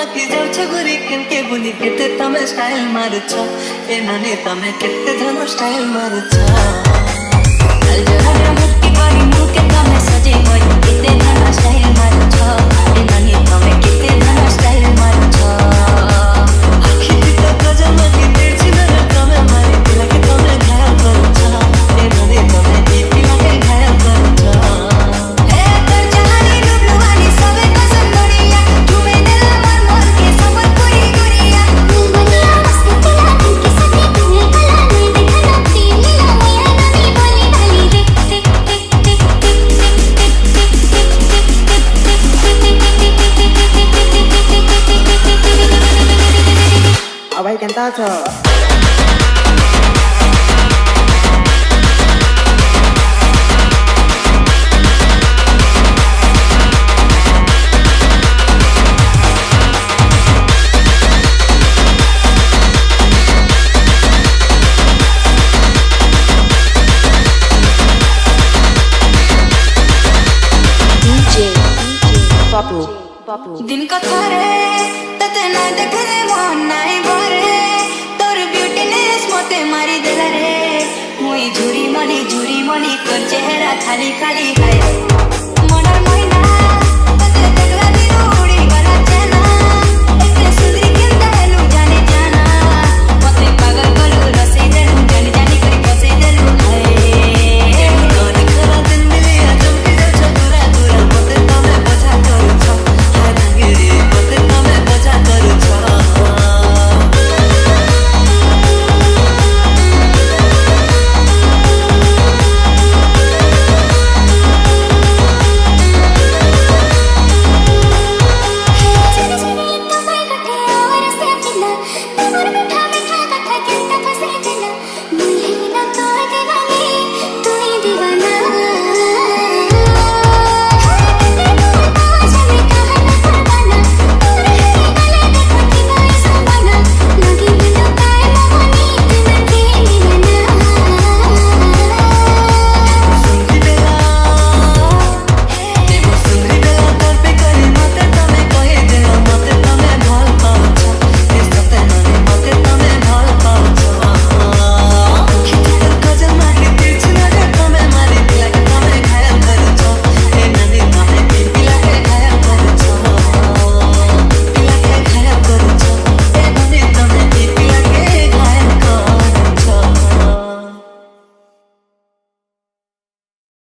आखि जाउछ गोरी केनके बुनी केते तमे स्टाइल मारुछ ए नानी तमे केते धनो स्टाइल मारुछ कल जरा मुक्ति पानी मुके तमे सजे गई केते धनो स्टाइल मारुछ ए नानी तमे केते धनो स्टाइल मारुछ आखि त गजब कि तेर्छि न तमे मारी दिलके तमे घायल करुछ ए नानी तमे दिलके घायल करुछ हे तर जहानी रुबलुवानी सबै कसम गडिया तुमे दिल मन मन के सबर पूरी गुरिया दुनिया मस्ती तेरा दिल के सके तुम्हें कला नहीं देखना प्रेम लीला मेरा नानी बोली डाली देख देख देख देख अब भाई केनता छ दिन का थारे तते ना देखले मन नाई भरे तोर ब्यूटीनेस मते मारी देला रे मुई झुरी मनी तोर चेहरा खाली खाली है मनर महीना तते देखला दिन उड़ी गला चेना एते सुंदरी केनता हेलु जाने जाना मते पागल कलु रसे देलु जानी जानी करी फसे देलु है तोर खरा दिन मिलिया चमकी जाउछ दूरा दूरा मते तमे बचा करुछ Miఠा